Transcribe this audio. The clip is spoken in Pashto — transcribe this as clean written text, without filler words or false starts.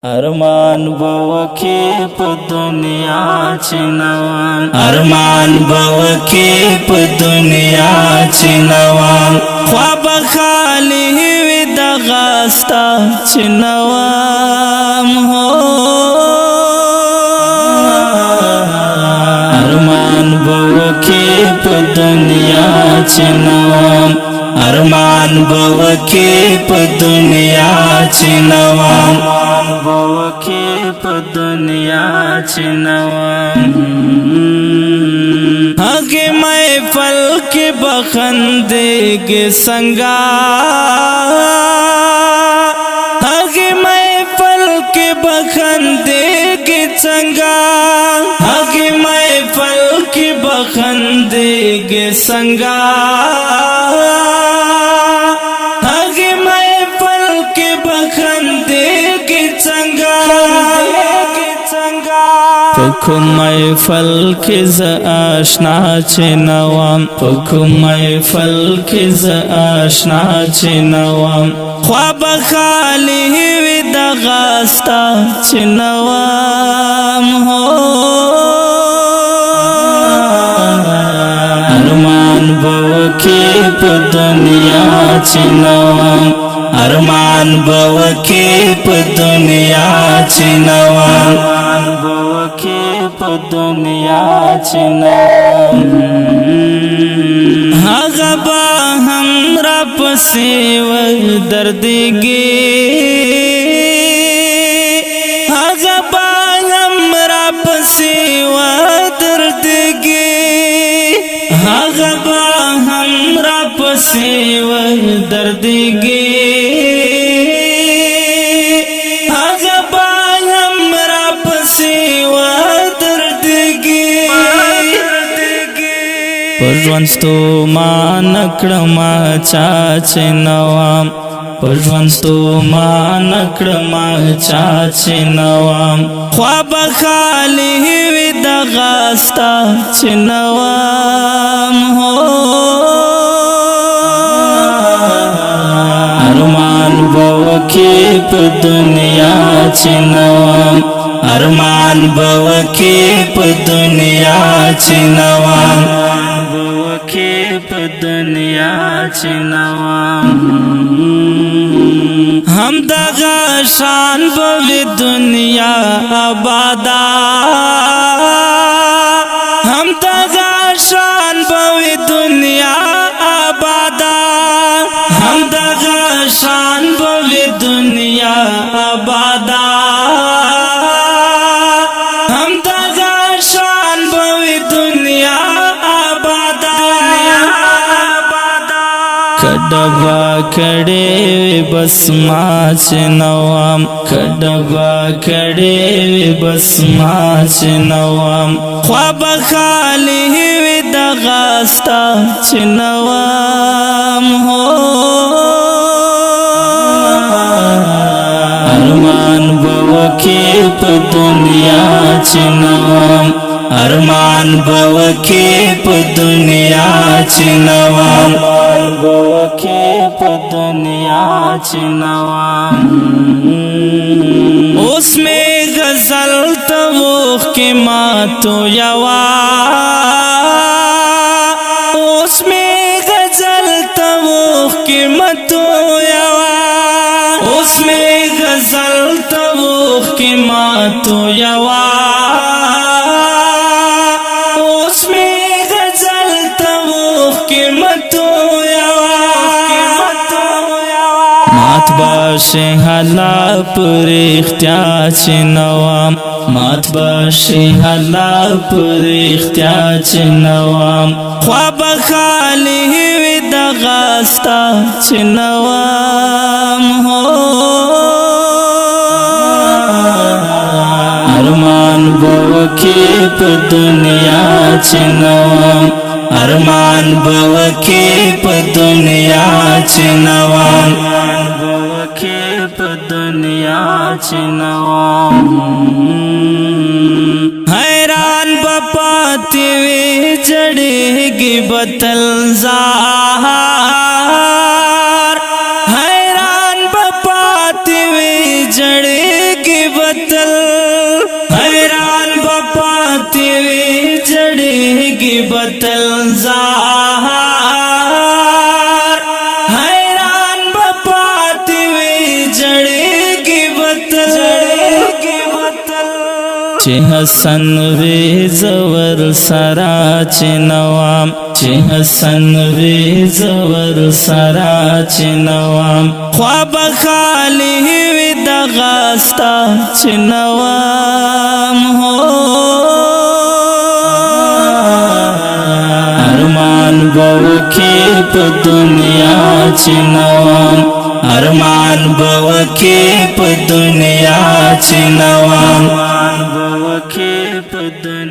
ارمان بوکی پا دنیا چنوان ارمان بوکی پا دنیا چنوان خواب خالی وی دغاستا چنوان ہو ارمان بوکی پا دنیا چنوان ارمان بوکی پا دنیا چنوان بوکی پا دنیا چنوان اگے محفل کے بخندے گے سنگا اگے محفل کے بخندے گے سنگا اگے محفل کے بخندے گے سنگا پکم محفل کی ز آشنا چنوام پکم محفل کی ز آشنا چنوام خواب خالی وی دغاستا چنوام ہو ارمان بوکی پا دنیا چنوام ارمان بوکی پا دنیا چنوام بوکی پا دنیا چنوام آغا با ہمرا پسی و دردگی آغا با ہمرا پسی و دردگی آغا با ہمرا پسی و دردگی پرونستو ما نکڑما چاچے نوام پرونستو ما نکڑما چاچے نوام خواب خالی وی دغاستا چنوام ہو ارمان بوکی پا دنیا چنوام ارمان بوکی پا دنیا چنوام بوکی پا دنیا چنوام ہم دغا شان بوی دنیا آبادا ہم دغا شان بوی دنیا آبادا ہم دغا شان بوی دنیا آبادا کڈبا کڑے بس ما چنوام کڈبا کڑے بس ما چنوام خواب خالی وی دغاستا چنوام ہو ارمان بوکی پا دنیا چنوام ارمان بوکی پا دنیا چنوام بوکی پا دنیا چنوام اس میں غزل توخ کے ماتو یوا اس میں غزل توخ کے ماتو یوا اس میں غزل توخ کے ماتو یوا مات باش حالا پر اختیار چنوام مات باش حالا پر اختیار چنوام خواب خالی وی دغاستا چنوام ہو ارمان بوکی پا دنیا چنوام ارمان بوکی پا دنیا چنوام بوکی پا دنیا چنوام حیران بپاتی وی جڑے گی بتلزار حیران بپاتی وی جڑے گی बतल हैरान बपाती वे जड़ेगी बतल ज़ाहर हैरान बपाती वे जड़ेगी बतल चे हसन वे जवर सरा चे नवाम चे हसन वे जवर सरा चे नवाम ख्वाब खाली वे दगास्ता चे नवाम हो अरमान बवके प दुनिया चे नवाम अरमान बवके प दुनिया चे नवाम बवके प दुनिया